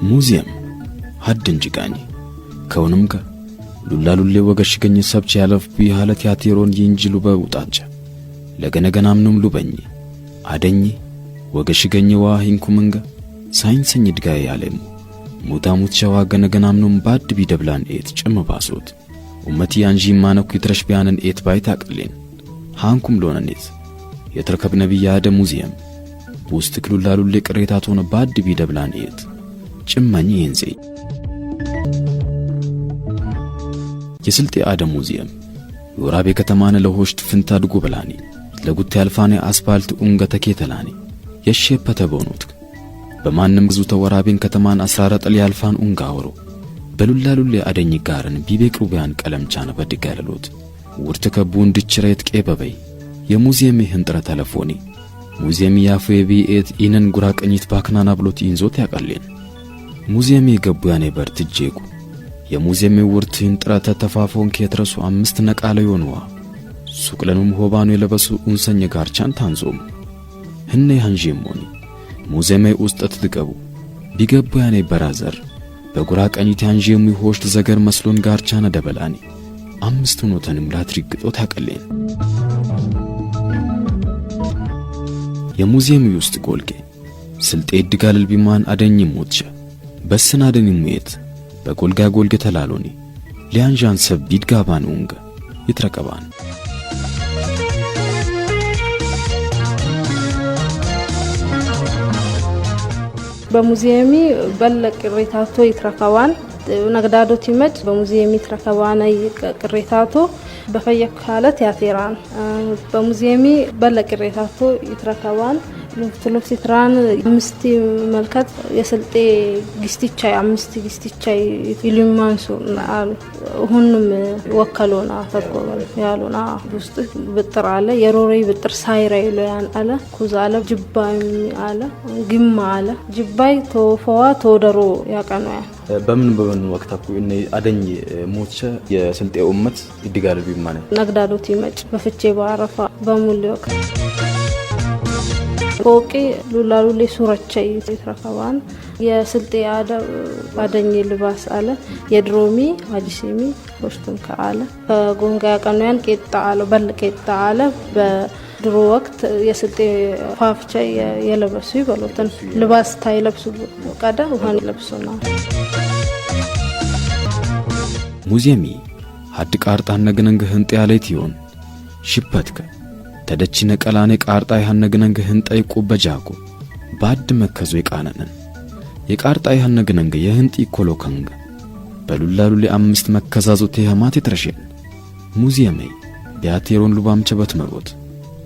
ሙዚየም ሀድን ጅጋኝ ከውንም ጋር ሉላሉሌ ወገሽገኝ ሰብች ያለፍ ቢሃለት ያቴሮን ይንጅሉ በውጣንጨ ለገነገናምኑም ሉበኝ አደኝ ወገሽገኝ ዋሂንኩምንጋ ሳይንስኝ ድጋይ ያለም ሙታሙት ሸዋ ገነገናምኑም ባድ ቢደብላን ኤት ጭመባሶት ኡመቲ አንጂ ማነኩ ይትረሽ ቢያንን ኤት ባይታቅልን ሃንኩም ሎነኔት የተረከብ ነብይ ያደ ሙዚየም ውስጥ ክሉላሉሌ ቅሬታት ሆነ ባድ ቢደብላን ኤት ጭመኝ ይንዘ የስልጤ አደ ሙዚየም ወራቤ ከተማነ ለሆሽት ፍንታድጉ በላኒ ለጉት ያልፋኔ አስፋልት ኡንገ ተከተላኒ የሸፈተ በሆኑት በማንም ግዙ ተወራቤን ከተማን 14 ያልፋን ኡንጋወሮ በሉላሉሌ አደኝ ጋርን ቢቤቅሩ ቢያን ቀለምቻነ በድጋለሎት ወርተከቡ እንድችሬት ቀበበይ የሙዚየም ህንጥረ ተለፎኒ ሙዚየም ያፈቢ ኤት ኢነን ጉራቀኝት ባክናና ብሎት ኢንዞት ያቀልን ሙዚየም የገቡ ያኔ በርትጄጉ የሙዚየም ውርት ህንጥረ ተተፋፎን ከትረሱ 5 ነቃለ ይሆንዋ ሱቅለኑም ሆባኑ የለበሱ ኡንሰኝ ጋርቻን ታንዞም ህነ ያንጂሞኒ ሙዚየም ውስጥ ተትገቡ ቢገቡ ያኔ በራዘር በጉራቀኝት ያንጂሙ ሆሽት ዘገር መስሎን ጋርቻና ደበላኒ 5 ኖተንም ላትሪግጦት ያቀልን የሙዚየም ውስጥ ጎልጌ ስልጤ ድጋልል ቢማን አደኝ ሞትሸ በስናደኝ ሙየት በጎልጋ ጎልገ ተላሎኒ ሊያንጃን ሰብ ቢድጋባን ኡንገ ይትረከባን በሙዚየሚ በለቅ ቅሬታቶ ይትረከባን ነግዳዶት ይመድ በሙዚየሚ ይትረከባና ቅሬታቶ በፈየክ ሐለት ያቴራን በሙዚየሚ በለቅ ቅሬታቶ ይትረከባን ሉፍትሉፍ ሲትራን 5 መልከት የስልጤ ግስቲቻይ 5 ግስቲቻይ ይልማንሱ አሉ ሁሉም ወከሎና ተቆበል ያሉና ውስጥ ብጥር አለ የሮሬ ብጥር ሳይራ ይሎያን አለ ኩዛለ ጅባይ አለ ግማ አለ ጅባይ ተወፈዋ ተወደሮ ያቀነያ በምን ወቅታኩ እኔ አደኝ ሞትሸ የስልጤ ኡመት ይድጋል ቢማነ ነግዳዶት ይመጭ በፍቼ ባረፋ በሙሉ ፎቂ ሉላሉሌ ሱራቻይ ይትረከባን የስልጤ አደኝ ልባስ አለ የድሮሚ አዲሲሚ ወሽቱን ከአለ ከጎንጋ ያቀነያን ቄጣ አለ በልቄጣ አለ በድሮ ወቅት የስልጤ ፋፍቻ የለበሱ ይበሉትን ልባስ ታይለብሱ ቀዳ ውሃን ይለብሱና ሙዚየሚ ሀድ ቃርጣን ነገነንገ ህንጤ ያለይት ይሆን ሽበትከ ተደችነ ቀላኔ ቃርጣ ያነገነንገ ህንጣይ ቁበጃቆ ባድ መከዞ ይቃነነን የቃርጣ ያነገነንገ የህንጢ ኮሎከንገ በሉላሉሌ 5 መከዛዞት የህማት ይትረሽን ሙዚየሚ ቢያቴሮን ሉባምቸበት መሮት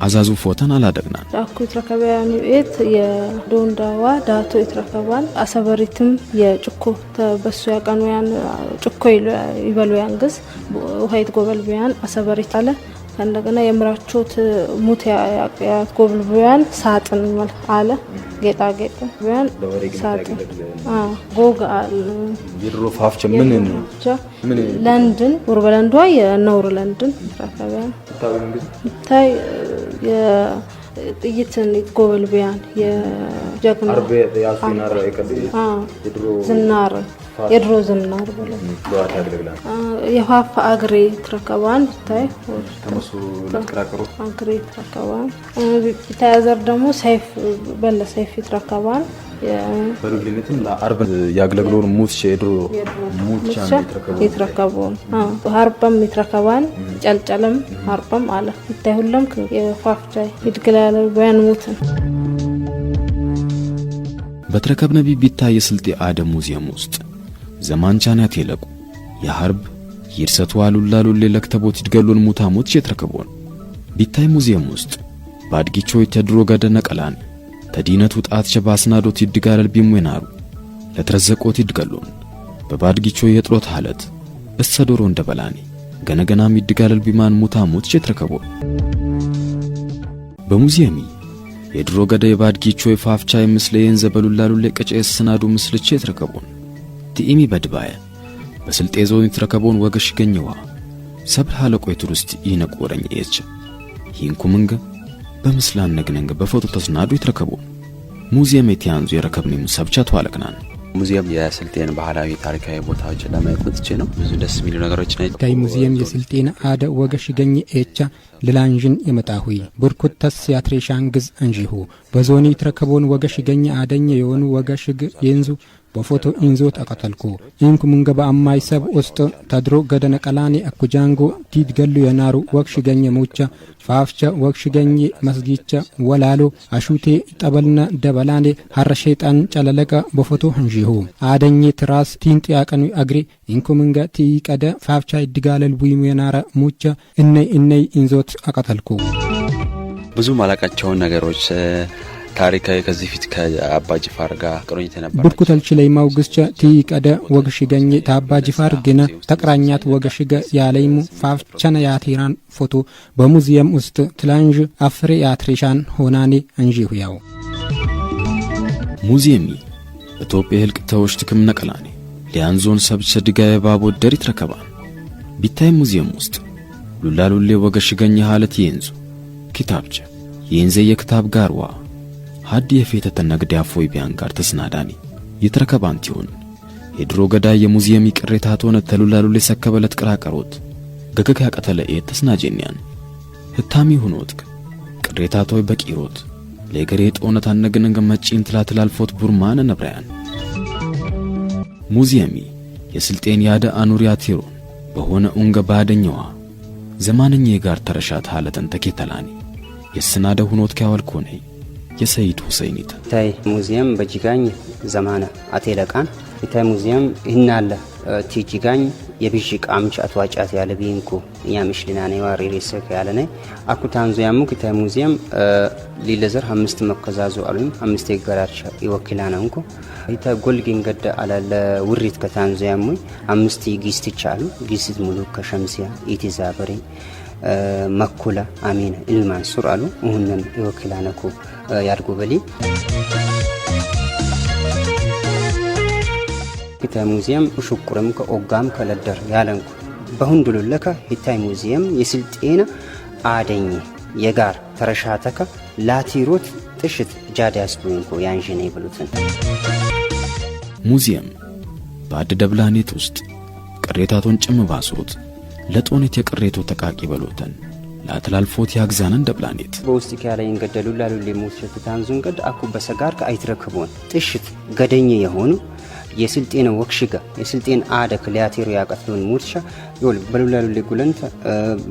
አዛዙ ፎተን አላደግና አኩ ይትረከባን ኤት የዶንዳዋ ዳቶ ይትረከባን አሰበሪትም የጭኮ ተበሱ ያቀኑያን ጭኮ ይበሉያን ግዝ ውሃይት ጎበል ቢያን አሰበሪት አለ እንደገና የምራቾት ሙት ያቆብል ቢያን ሳጥን ማለት አለ ጌጣጌጥ ቢያን ሳጥን ጎጋ ይድሮ ፋፍቸ ምን ለንደን ወርበለንዷ የነውር ለንደን ተረከባን ታይ የጥይትን ጎበል ቢያን የጀግና አርቤ ያልፊናር አይከብ ይድሮ ዝናር የድሮ ዝናር ብለው ሏታ ያግለግላ የፋፋ አግሬ ትረከባን ታይ ተመሱ ለቅራቅሩ አግሬ ትረከባን ቢታዘር ደግሞ ሰይፍ በለ ሰይፍ ትረከባን በሩግሊነትን ለአርብ ያግለግሎን ሙት ሸድሮ ሙት ቻን ይትረከባን ሃርባም ይትረከባን ጨልጨለም ሃርባም አለ ይታይሁለም የፋፍቻ ይድግላል በያን ሙት በትረከብነ ቢቢታ የስልጤ አደ ሙዚየም ውስጥ ዘማንቻናት የለቁ የሐርብ ይርሰቱ አሉላሉሌ ለክተቦት ይድገሉን ሙታሞት ይትረከቡን ቢታይ ሙዚየም ውስጥ ባድጊቾ ተድሮ ገደነ ቀላን ተዲነቱ ጣት ሸባስናዶት ይድጋለል ቢሙናሩ ለተረዘቆት ይድገሉን በባድጊቾ የጥሮት ሐለት እሰዶሮ እንደበላኒ ገነገናም ይድጋለል ቢማን ሙታሞት ይትረከቡን በሙዚየሚ የድሮ ገደ የባድጊቾ የፋፍቻ የምስለየን ዘበሉላሉሌ ቀጨስ ስናዱ ምስልቼ ይትረከቡን ቲኢሚ በድባየ በስልጤ ዞን ይትረከቡን ወገሽ ገኘዋ ሰብር ሐለቆ የቱሪስት ይነቆረኝ እየች ይንኩምንገ በምስላን ነገነንገ በፎቶ ተስናዱ ይትረከቡን ሙዚየም የቲያንዙ የረከብኒም ሰብቻቱ አለቅናን ሙዚየም የስልጤን ባህላዊ ታሪካዊ ቦታዎች ለማየት መጥቼ ነው። ብዙ ደስ የሚሉ ነገሮች ናቸው። ታይ ሙዚየም የስልጤን አደ ወገሽ ገኝ ኤቻ ለላንጅን የመጣሁይ ቡርኩተስ ያትሬሻንግዝ አንጂሁ በዞኒ ተረከቦን ወገሽ ገኝ አደኝ የሆኑ ወገሽግ የንዙ በፎቶ ኢንዞ ተቀተልኩ ኢንኩ ሙንገባ አማይ ሰብ ውስጥ ተድሮ ገደነ ቀላኔ አኩጃንጎ ዲድ ገሉ የናሩ ወግሽ ገኝ ሙቻ ፋፍቻ ወግሽ ገኝ መስጊቻ ወላሎ አሹቴ ጠበልና ደበላኔ ሀረ ሸይጣን ጨለለቀ በፎቶ እንጂሁ አደኝ ትራስ ቲንጥ ያቀኑ አግሪ ኢንኩ ሙንገ ቲቀደ ፋፍቻ ይድጋለል ቡይሙ የናረ ሙቻ እነይ ኢንዞት አቀተልኩ ብዙ ማላቃቸውን ነገሮች ታሪካዊ ከዚህ ፊት ከአባ ጅፋር ጋር ቅርኝት ነበር። ቡርኩተልች ላይ ማውግስቻ ቲቀደ ወግሽ ገኝ ታባ ጅፋር ግነ ተቅራኛት ወግሽ ገ ያለይሙ ፋፍቸነ ያቴራን ፎቶ በሙዚየም ውስጥ ትላንጅ አፍሬ ያትሬሻን ሆናኔ እንጂሁ ያው ሙዚየሚ ኢትዮጵያ ህልቅ ተውሽት ክም ነቀላኔ ሊያንዞን ሰብቸ ድጋይ ባቦ ደሪት ረከባን ቢታይ ሙዚየም ውስጥ ሉላሉሌ ወግሽ ገኝ ሐለት ይንዙ ኪታብቸ ይንዘ የክታብ ጋርዋ ሀዲ የፌተ ተነግዳ ፎይ ቢያን ጋር ተስናዳኒ የተረከባንት ይሁን የድሮ ገዳይ የሙዚየም ቅሬታት ሆነ ተሉላሉሌ ሰከበለት ቅራቀሮት ገገግ ያቀተለ ተስናጀኒያን ህታሚ ሆኖትክ ቅሬታቶይ በቂሮት ለገሬ ጦነት አነገነገ መጪን ትላትላልፎት ቡርማን ነብራያን ሙዚየሚ የስልጤን ያደ አኑሪያ ቲሮ በሆነ ኡንገ ባደኛዋ ዘማንኛ ጋር ተረሻት ሐለተን ተከተላኒ የስናደ ሆኖት ካወልኮኔ የሰይድ ሁሴይኒት ታይ ሙዚየም በጅጋኝ ዘማነ አቴለቃን ታይ ሙዚየም ይናለ ቲጂጋኝ የብዥ ቃምጭ አትዋጫት ያለ ቢንኩ ያምሽልና ነው ዋሪሪስ ያለነ አኩታንዞ ያሙክ ታይ ሙዚየም ሊለዘር 5 መከዛዙ አሉኝ 5 ይገራች ይወክላናንኩ ታይ ጎልጊን ገደ አላለ ውሪት ከታንዞ ያሙ 5 ይጊስት ይቻሉ ጊስት ሙሉ ከሸምሲያ ኢቲዛበሪ መኩላ አሚና ኢልማንሱር አሉ ሁነን ይወክላናኩ ያርጉ በሊ ሂታይ ሙዚየም ሹኩረም ከኦጋም ከለደር ያለንኩ በሁንዱሉ ለካ ሂታይ ሙዚየም የስልጤና አደኝ የጋር ተረሻተከ ላቲሮት ጥሽት ጃዳስ ቡንኮ ያንጂኔ ብሉትን ሙዚየም ባድ ደብላኔት ውስጥ ቅሬታቶን ጭም ባሶት ለጦነት የቅሬቶ ተቃቂ በሎተን ላትላልፎት ያግዛነን ደብላኔት በውስጥ ካለ እንገደሉ ላሉሊ ሙሽት ታንዙን ገድ አኩ በሰጋር ከአይትረክቦን ጥሽት ገደኝ የሆኑ የስልጤን ወክሽጋ የስልጤን አደክ ሊያቴሩ ያቀጥሉን ሙርሻ ይወል በሉላሉሊ ጉለንት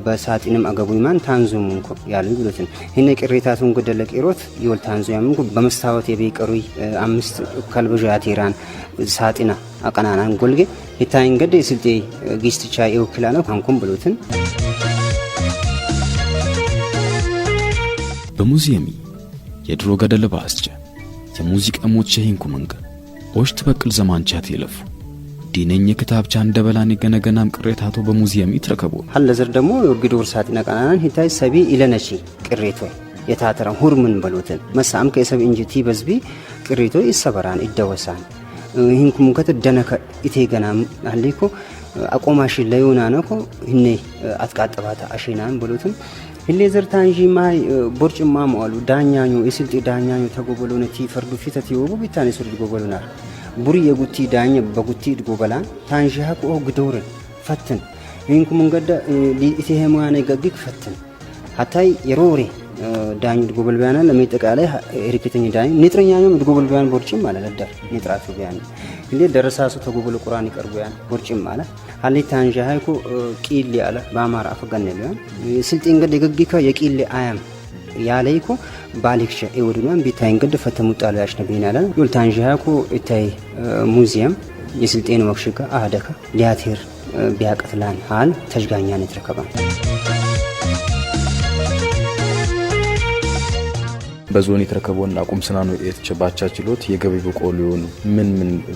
በሳጢንም አገቡይማን ታንዙም እንኮ ያሉ ይሉትን እነ ቅሬታቱን ገደለ ቂሮት ይወል ታንዙ ያምንኩ በመስታወት የቤቀሩይ 5 ከልብጆ ያቴራን ሳጢና አቀናናን ጎልጌ ይታይን ገደ የስልጤ ጊስትቻ ይወክላና አንኩም ብሉትን በሙዚየሚ የድሮ ገደለ ባስጨ የሙዚቃ ሞቼ ሂንኩ መንገ ኦሽት በቅል ዘማንቻት ይለፉ ዲነኝ ክታብቻ እንደበላን ገነገናም ቅሬታቶ በሙዚየም ይትረከቡ ሐለዘር ደሞ የግዶር ሳጥና ቀናናን ሂታይ ሰቢ ኢለነቺ ቅሬቶ የታተራ ሁርምን በሎትን መሳም ከሰብ እንጂቲ በዝቢ ቅሬቶ ይሰበራን ይደወሳን ይህንኩም ከተደነከ ኢቴገናም አለይኮ አቆማሽ ለዩና ነኮ እኔ አጥቃጥባታ አሽናን በሎትን ሂሌዘር ታንጂ ማይ ቦርጭማ ማሉ ዳኛኙ የስልጤ ዳኛኙ ተጎበሎነቲ ፈርዱ ፊተት ይወቡ ቢታኔ ሱር ጎበሎናር ቡሪ የጉቲ ዳኛ በጉቲ ጎበላን ታንጂ ሀቆ ግዶር ፈትን ይንኩም እንገደ ኢቴሄማነ ገግክ ፈትን ሀታይ የሮሬ ዳኙ ጎበል ቢያና ለሚጠቃላይ ሪክተኝ ዳኝ ንጥረኛኙ ጎበል ቢያን ቦርጭም ማለት ለዳር ንጥራቱ ቢያን እንዴ ደረሳሱ ተጎበሉ ቁርአን ይቀርቡያን ቦርጭም ማለት ሀሊ ታንጂ ሃይኮ ቂል ያለ ባማራ አፈገነለ ስልጤ እንገደ ገግካ የቂል አያም ያለይኮ ባሊክሸ ይወዱናን ቢታይ እንገደ ፈተሙጣሉ ያሽነብይናለ ይወል ታንጂ ሃይኮ ኢታይ ሙዚየም የስልጤን ወክሽካ አደካ ሊያቴር ቢያቀትላን ሀል ተጅጋኛን ይተረከባል በዞን የተረከበውና ቁምስናኑ የተቸባቻ ችሎት የገቢ በቆሎን ምን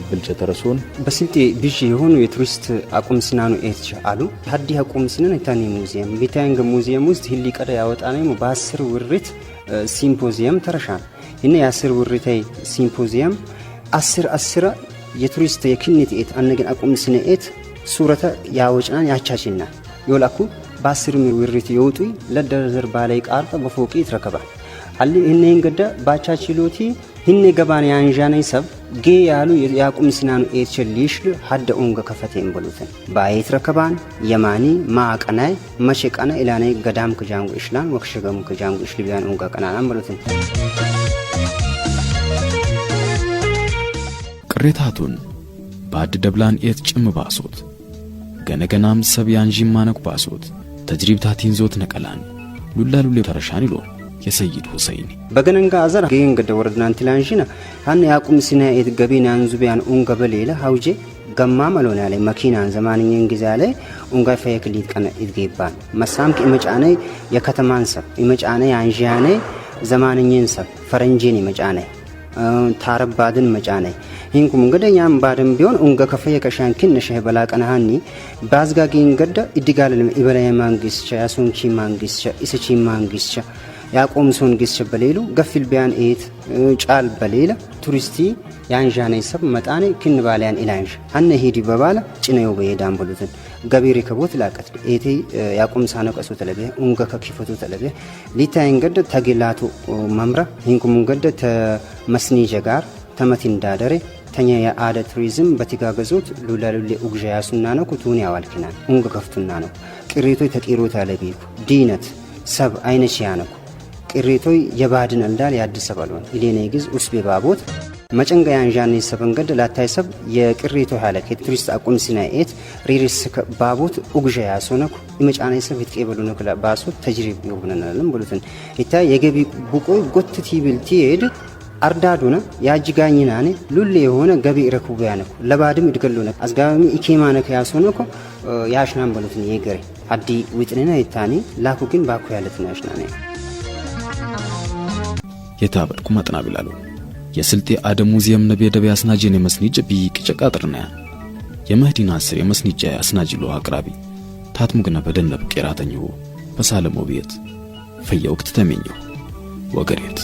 ብልጭ ተረሶን በስልጤ ቢጂ የሆኑ የቱሪስት አቁምስናኑ ኤትች አሉ ሀዲ አቁምስናን ታኒ ሙዚየም ቢታንግ ሙዚየም ውስጥ ሂሊ ቀዳ ያወጣነው በ10 ውሪት ሲምፖዚየም ተረሻን እና የ10 ውሪታይ ሲምፖዚየም 10 የቱሪስት የክኒት ኤት አንገን አቁምስነ ኤት ሱረተ ያወጭናን ያቻችና ይወላኩ በ10 ውሪት ይወጡ ለደረዘር ባላይ ቃርጠ በፎቂ ይተረከባል አሊ እነን ገደ ባቻ ችሎቲ ህነ ገባን ያንጃነ ሰብ ጌ ያሉ ያቁም ሲናኑ ኤችሊሽል ሀደ ኡንገ ከፈቴን በሉትን ባይት ረከባን የማኒ ማቀናይ መሸቀና ኢላኔ ገዳም ከጃንጉ ኢስላም ወክሸገሙ ከጃንጉ ኢስሊቢያን ኡንገ ቀናናን በሉትን ቅሬታቱን ባድ ደብላን ኤት ጭም ባሶት ገነገናም ሰብ ያንጂ ማነቅ ባሶት ተጅሪብታቲን ዞት ነቀላን ሉላሉሌ ተረሻን ይሎ የሰይድ ሁሰይን በገነንጋ አዘር ገን ገደ ወረድናን ትላንጂና አን ያቁም ሲና ኤት ገቢና አንዙቢያን ኡንገ በሌላ ሀውጄ ገማ መሎና ላይ መኪናን ዘማንኛን ጊዜ ላይ ኡንገ ፈየክሊት ቀነ ይገባን መሳምክ ኢመጫነ የከተማን ሰብ ኢመጫነ ያንጂያነ ዘማንኛን ሰብ ፈረንጂን ኢመጫነ ታረባድን መጫነ hinkum ngada nyam badam biyon unga kafaye kashan kin nashe balaqana hanni bazgagin gadda idigalem ibalaye mangischa yasunchi mangischa isichi mangischa yaqomson gischa balelu gafil biyan et ጫል በሌላ ቱሪስቲ ያንጃነ ሰብ መጣኔ kin ባላያን ኢላንጅ hanne hidi babala ጭነው በየዳን በሉትን ገቢሪ ከቦት ላቀት ኤቲ ያቆም ሳነቀሱ ተለበ ኡንገ ከኪፈቱ ተለበ ሊታይን ገደ ተግላቱ መምራ hinkum ገደ ተመስኒጀ ጋር ተመቲን ዳደረ ተኛ የአደ ቱሪዝም በትጋገዙት ሉላሉሌ ኡግጃ ያሱና ነው ኩቱን ያዋልክናል ኡንገ ከፍቱና ነው ቅሪቶይ ተቂሮታ ለቢኩ ዲነት ሰብ አይነቺያ ነው ቅሪቶይ የባድን እንዳል ያድስ ሰባሉን ኢሌኔ ግዝ ኡስቤ ባቦት መጨንጋ ያንጃኔ ሰበንገድ ላታይ ሰብ የቅሪቶ ሐለከ ቱሪስት አቁም ሲናኤት ሪሪስ ባቦት ኡግጃ ያሶነኩ ይመጫኔ ሰብ ይትቀበሉ ነው ከላ ባሶት ተጅሪብ ይሆነናልም ብሉትን ኢታ የገቢ ቡቆይ ጎትቲ ቢልቲ ሄድ አርዳዱና ያጅጋኝናኔ ሉሌ የሆነ ገቢ ረኩቡ ያነኩ ለባድም ይድገሉና አዝጋሚ ኢኬማነከ ያሶነኩ ያሽናም ብሉትን ይገሪ አዲ ዊጥነና ይታኒ ላኩ ግን ባኩ ያለትና ያሽናኔ የታበድኩ ማጥና ቢላሉ የስልጤ አደ ሙዚየም ነብየደብ ያስናጂን የመስኒጅ ቢቅጨቃጥርና የመህዲና ስር የመስኒጅ ያስናጂሎ አቅራቢ ታትሙግና በደነብ ቄራተኝው በሳለሞ ቤት ፈየው ወቅት ተመኘው ወገሬት